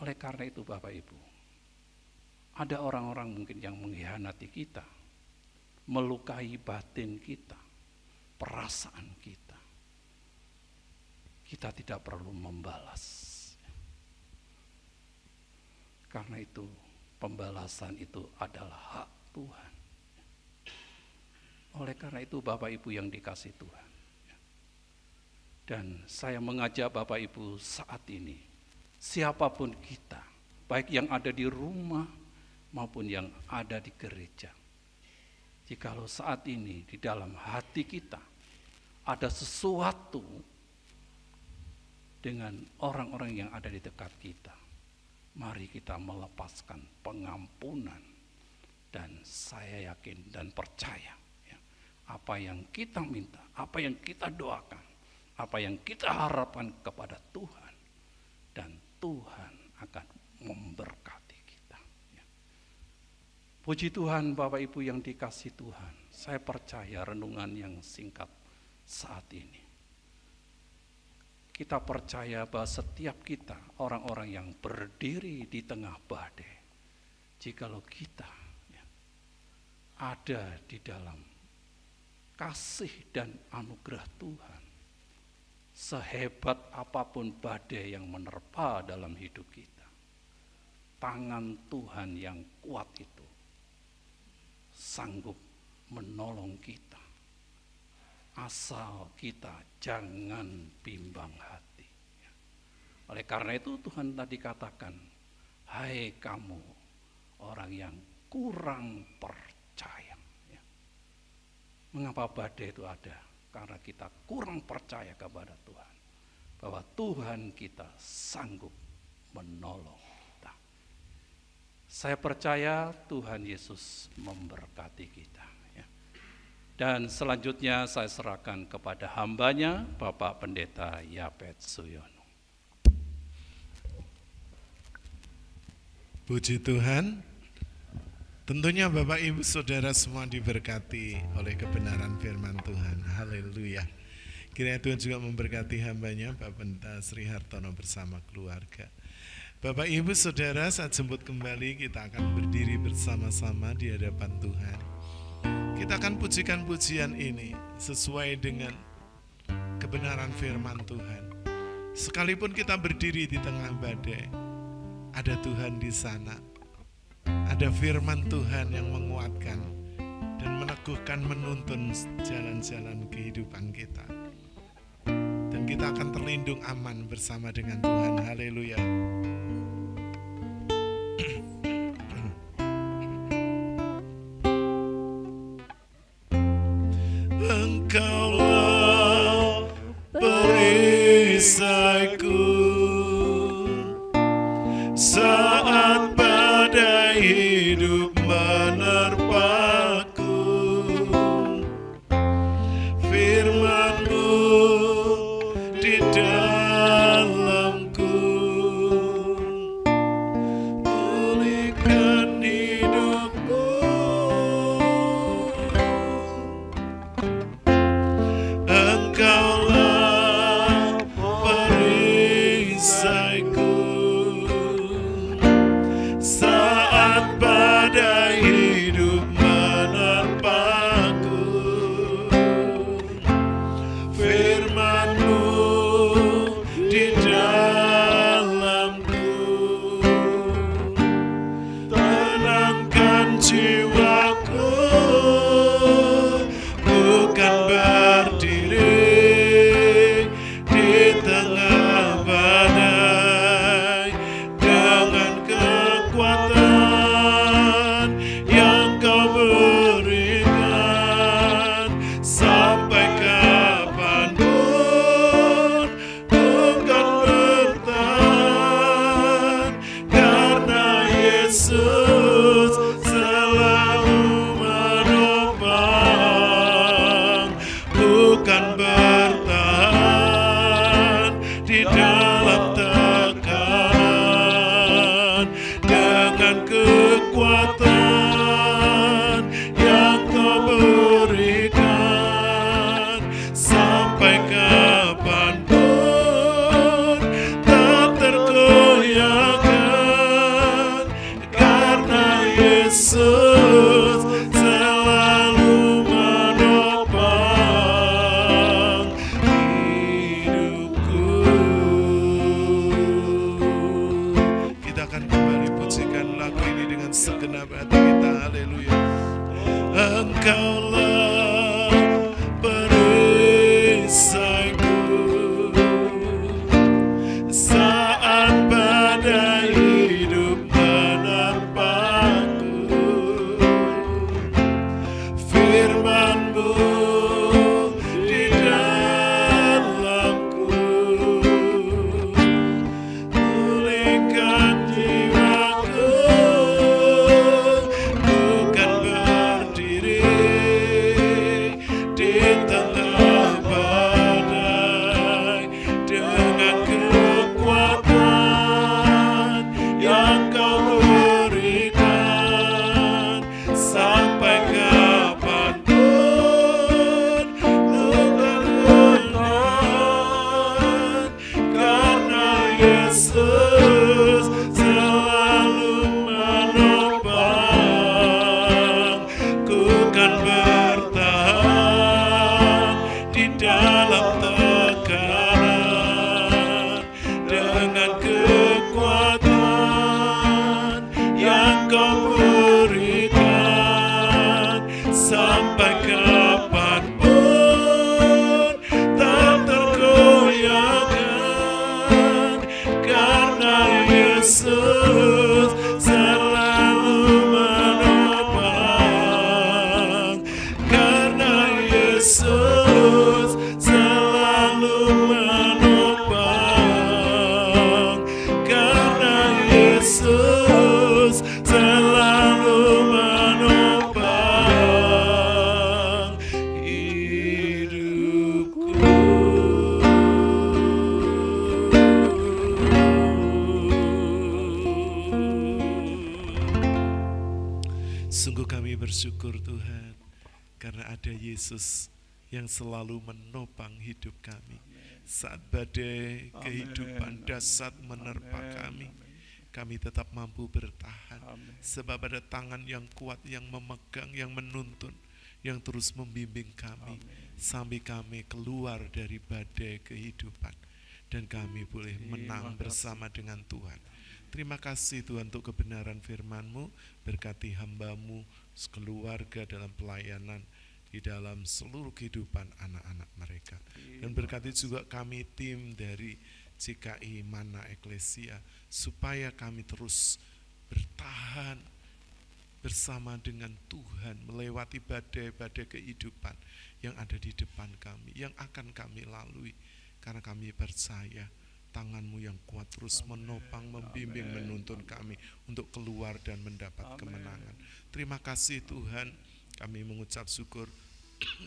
Oleh karena itu Bapak Ibu, ada orang-orang mungkin yang mengkhianati kita, melukai batin kita, perasaan kita. Kita tidak perlu membalas. Karena itu pembalasan itu adalah hak Tuhan. Oleh karena itu Bapak Ibu yang dikasihi Tuhan, dan saya mengajak Bapak Ibu saat ini, siapapun kita, baik yang ada di rumah maupun yang ada di gereja, jikalau saat ini di dalam hati kita ada sesuatu dengan orang-orang yang ada di dekat kita, mari kita melepaskan pengampunan. Dan saya yakin dan percaya ya, apa yang kita minta, apa yang kita doakan, apa yang kita harapkan kepada Tuhan, dan Tuhan akan memberkati kita. Puji Tuhan, Bapak Ibu yang dikasih Tuhan. Saya percaya renungan yang singkat saat ini, kita percaya bahwa setiap kita orang-orang yang berdiri di tengah badai, jikalau kita ada di dalam kasih dan anugerah Tuhan, sehebat apapun badai yang menerpa dalam hidup kita, tangan Tuhan yang kuat itu sanggup menolong kita, asal kita jangan bimbang hati. Oleh karena itu Tuhan tadi katakan, hai kamu orang yang kurang percaya. Mengapa badai itu ada? Karena kita kurang percaya kepada Tuhan, bahwa Tuhan kita sanggup menolong kita. Saya percaya Tuhan Yesus memberkati kita. Dan selanjutnya saya serahkan kepada hambanya, Bapak Pendeta Yapet Suyono.
Puji Tuhan. Tentunya Bapak Ibu Saudara semua diberkati oleh kebenaran firman Tuhan. Haleluya. Kiranya Tuhan juga memberkati hambanya Bapak Pendeta Sri Hartono bersama keluarga. Bapak Ibu Saudara, saat jemput kembali kita akan berdiri bersama-sama di hadapan Tuhan. Kita akan pujikan pujian ini sesuai dengan kebenaran firman Tuhan. Sekalipun kita berdiri di tengah badai, ada Tuhan di sana. Ada firman Tuhan yang menguatkan dan meneguhkan, menuntun jalan-jalan kehidupan kita. Dan kita akan terlindung aman bersama dengan Tuhan. Haleluya. Engkaulah perisaiku saat badai hidup menerpaku. Firman-Mu di dalamku, pulihkan hidupku. Engkaulah perisaiku Yesus selalu menopang. Ku kan bertahan di dalam tekanan dengan kekuatan yang Kau berikan. Sampai kapanpun tak tergoyahkan, karena Yesus selalu menopang. Karena Yesus selalu menopang. Karena Yesus selalu menopang hidupku. Sungguh kami bersyukur Tuhan, karena ada Yesus yang selalu menopang hidup kami. Saat badai kehidupan dahsyat menerpa kami, kami tetap mampu bertahan. Sebab ada tangan yang kuat yang memegang, yang menuntun, yang terus membimbing kami sampai kami keluar dari badai kehidupan dan kami boleh menang bersama dengan Tuhan. Terima kasih Tuhan untuk kebenaran firman-Mu. Berkati hamba-Mu, keluarga dalam pelayanan, di dalam seluruh kehidupan anak-anak mereka. Dan berkati juga kami tim dari CKI Mana Eklesia, supaya kami terus bertahan bersama dengan Tuhan, melewati badai-badai kehidupan yang ada di depan kami, yang akan kami lalui. Karena kami percaya tangan-Mu yang kuat terus menopang, membimbing, menuntun kami untuk keluar dan mendapat kemenangan. Terima kasih Tuhan, kami mengucap syukur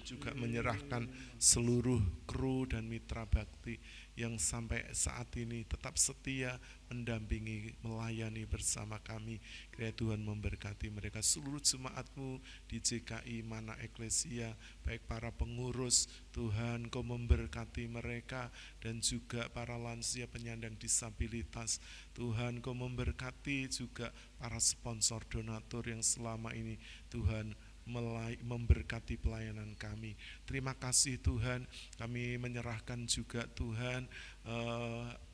juga menyerahkan seluruh kru dan mitra bakti yang sampai saat ini tetap setia mendampingi, melayani bersama kami. Kiranya Tuhan memberkati mereka, seluruh jemaat-Mu di JKI Mana Eklesia, baik para pengurus, Tuhan Kau memberkati mereka, dan juga para lansia penyandang disabilitas. Tuhan Kau memberkati juga para sponsor donatur yang selama ini Tuhan memberkati pelayanan kami. Terima kasih Tuhan, kami menyerahkan juga Tuhan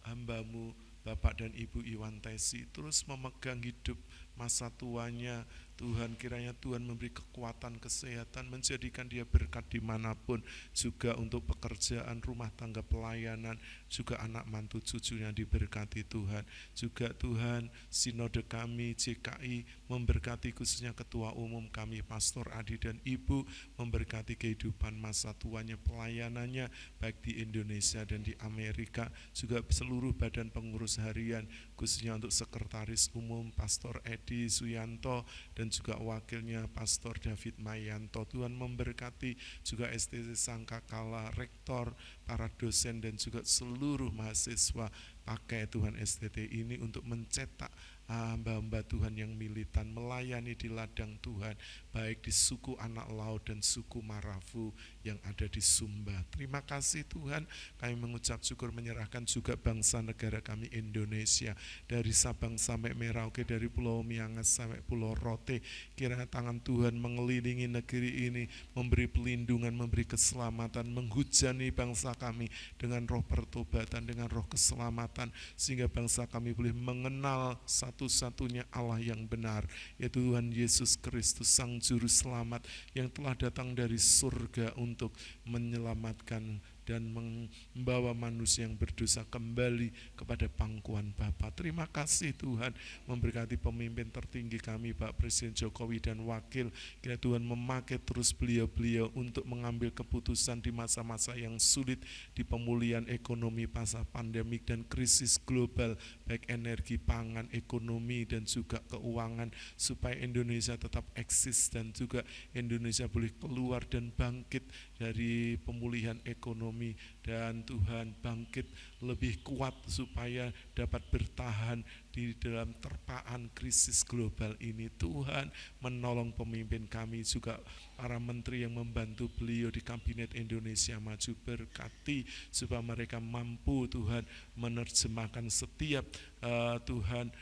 hamba-Mu Bapak dan Ibu Iwan Tesi terus memegang hidup masa tuanya. Tuhan, kiranya Tuhan memberi kekuatan, kesehatan, menjadikan dia berkat dimanapun, juga untuk pekerjaan, rumah tangga, pelayanan, juga anak mantu cucunya diberkati Tuhan. Juga Tuhan, sinode kami JKI memberkati khususnya ketua umum kami Pastor Adi dan Ibu, memberkati kehidupan masa tuanya, pelayanannya baik di Indonesia dan di Amerika, juga seluruh badan pengurus harian, khususnya untuk sekretaris umum Pastor Edi Suyanto dan juga wakilnya Pastor David Mayanto. Tuhan memberkati juga STC Sangkakala, rektor, para dosen dan juga seluruh mahasiswa. Pakai Tuhan STT ini untuk mencetak hamba-hamba Tuhan yang militan, melayani di ladang Tuhan, baik di suku Anak Laut dan suku Marafu yang ada di Sumba. Terima kasih Tuhan, kami mengucap syukur, menyerahkan juga bangsa negara kami Indonesia, dari Sabang sampai Merauke, dari Pulau Miangas sampai Pulau Rote. Kiranya tangan Tuhan mengelilingi negeri ini, memberi pelindungan, memberi keselamatan, menghujani bangsa kami dengan roh pertobatan, dengan roh keselamatan, sehingga bangsa kami boleh mengenal satu-satunya Allah yang benar, yaitu Tuhan Yesus Kristus, Sang Juru Selamat yang telah datang dari surga untuk menyelamatkan dan membawa manusia yang berdosa kembali kepada pangkuan Bapa. Terima kasih Tuhan, memberkati pemimpin tertinggi kami Pak Presiden Jokowi dan Wakil. Kiranya Tuhan memakai terus beliau-beliau untuk mengambil keputusan di masa-masa yang sulit, di pemulihan ekonomi pasca pandemik dan krisis global, baik energi, pangan, ekonomi dan juga keuangan, supaya Indonesia tetap eksis dan juga Indonesia boleh keluar dan bangkit dari pemulihan ekonomi kami, dan Tuhan bangkit lebih kuat supaya dapat bertahan di dalam terpaan krisis global ini. Tuhan menolong pemimpin kami, juga para menteri yang membantu beliau di Kabinet Indonesia Maju, berkati supaya mereka mampu Tuhan menerjemahkan setiap Tuhan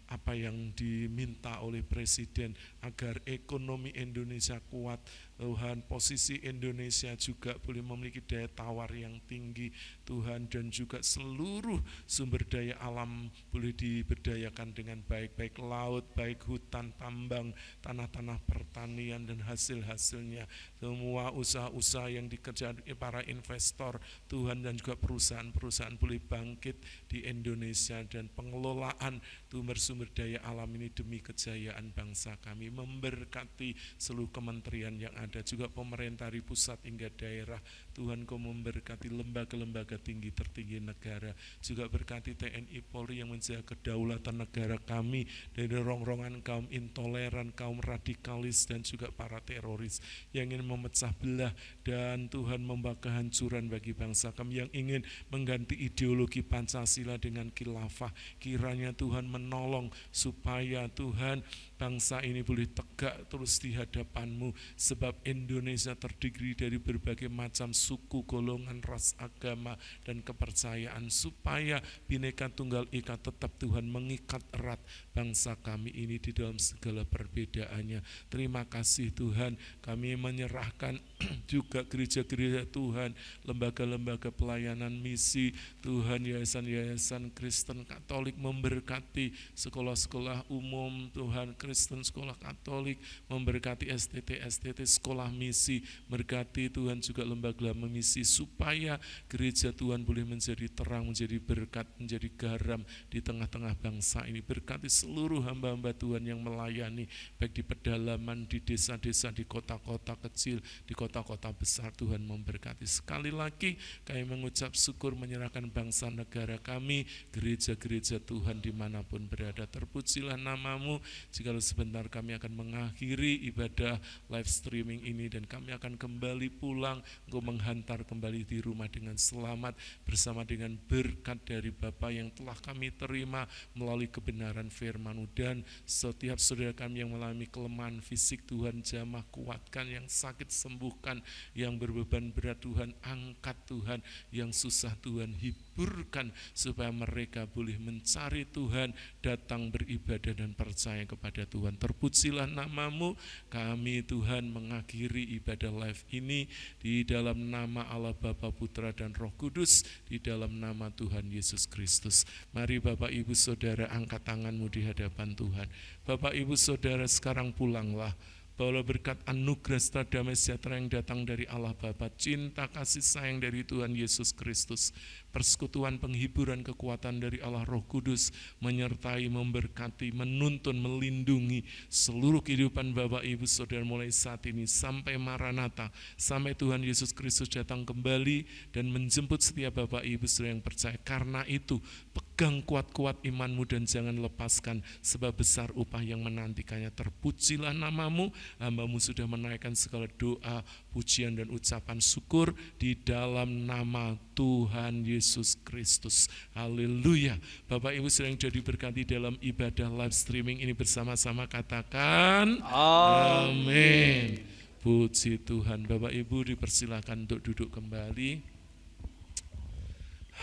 apa yang diminta oleh Presiden agar ekonomi Indonesia kuat. Tuhan, posisi Indonesia juga boleh memiliki daya tawar yang tinggi Tuhan, dan juga seluruh sumber daya alam boleh diberdayakan dengan baik, baik laut, baik hutan, tambang, tanah-tanah pertanian dan hasil-hasilnya. Semua usaha-usaha yang dikerjakan para investor Tuhan dan juga perusahaan-perusahaan boleh bangkit di Indonesia, dan pengelolaan sumber daya alam ini demi kejayaan bangsa kami. Memberkati seluruh kementerian yang ada, juga pemerintah dari pusat hingga daerah. Tuhan, Kau memberkati lembaga-lembaga tinggi tertinggi negara, juga berkati TNI Polri yang menjaga kedaulatan negara kami dari rongrongan kaum intoleran, kaum radikalis, dan juga para teroris yang ingin memecah belah dan Tuhan membawa kehancuran bagi bangsa kami, yang ingin mengganti ideologi Pancasila dengan khilafah. Kiranya Tuhan menolong supaya Tuhan bangsa ini boleh tegak terus di hadapan-Mu, sebab Indonesia terdiri dari berbagai macam suku, golongan, ras, agama, dan kepercayaan, supaya Bhinneka Tunggal Ika tetap Tuhan mengikat erat bangsa kami ini di dalam segala perbedaannya. Terima kasih Tuhan, kami menyerahkan juga gereja-gereja Tuhan, lembaga-lembaga pelayanan misi Tuhan, yayasan-yayasan Kristen Katolik, memberkati sekolah-sekolah umum Tuhan, Kristen sekolah Katolik, memberkati STT sekolah misi, berkati Tuhan juga lembaga misi, supaya gereja Tuhan boleh menjadi terang, menjadi berkat, menjadi garam di tengah-tengah bangsa ini. Berkati seluruh hamba-hamba Tuhan yang melayani, baik di pedalaman, di desa-desa, di kota-kota kecil, di kota-kota besar. Tuhan memberkati. Sekali lagi kami mengucap syukur, menyerahkan bangsa negara kami, gereja-gereja Tuhan dimanapun berada. Terpujilah nama-Mu. Jikalau sebentar kami akan mengakhiri ibadah live streaming ini, dan kami akan kembali pulang, Engkau menghantar kembali di rumah dengan selamat, bersama dengan berkat dari Bapa yang telah kami terima melalui kebenaran firman-Mu. Dan setiap saudara kami yang mengalami kelemahan fisik, Tuhan jamah kuatkan, yang sakit sembuhkan, yang berbeban berat Tuhan angkat Tuhan, yang susah Tuhan hiburkan, supaya mereka boleh mencari Tuhan, datang beribadah dan percaya kepada Tuhan. Terpujilah nama-Mu. Kami Tuhan mengakhiri ibadah live ini di dalam nama Allah Bapa, Putra, dan Roh Kudus, di dalam nama Tuhan Yesus Kristus. Mari Bapak Ibu Saudara angkat tanganmu di hadapan Tuhan. Bapak Ibu Saudara sekarang pulanglah, bawalah berkat anugerah serta damai sejahtera yang datang dari Allah Bapa, cinta kasih sayang dari Tuhan Yesus Kristus, persekutuan penghiburan kekuatan dari Allah Roh Kudus menyertai, memberkati, menuntun, melindungi seluruh kehidupan Bapak Ibu Saudara mulai saat ini sampai Maranatha, sampai Tuhan Yesus Kristus datang kembali dan menjemput setiap Bapak Ibu Saudara yang percaya. Karena itu pegang kuat-kuat imanmu dan jangan lepaskan, sebab besar upah yang menantikannya. Terpujilah nama-Mu. Hamba-Mu sudah menaikkan segala doa, pujian, dan ucapan syukur di dalam nama Tuhan Yesus Kristus. Haleluya. Bapak Ibu sedang jadi berkati dalam ibadah live streaming ini, bersama-sama katakan amin. Puji Tuhan. Bapak Ibu dipersilakan untuk duduk kembali.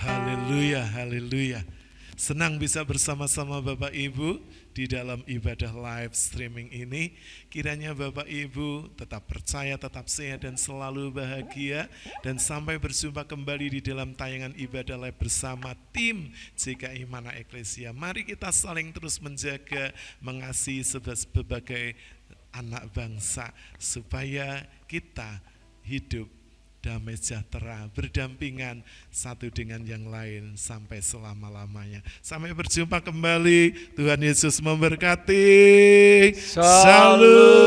Haleluya, haleluya. Senang bisa bersama-sama Bapak Ibu di dalam ibadah live streaming ini. Kiranya Bapak Ibu tetap percaya, tetap sehat, dan selalu bahagia. Dan sampai berjumpa kembali di dalam tayangan ibadah live bersama tim GKI Mana Eklesia. Mari kita saling terus menjaga, mengasihi sebagai anak bangsa, supaya kita hidup damai sejahtera, berdampingan satu dengan yang lain sampai selama-lamanya. Sampai berjumpa kembali. Tuhan Yesus memberkati. Shalom.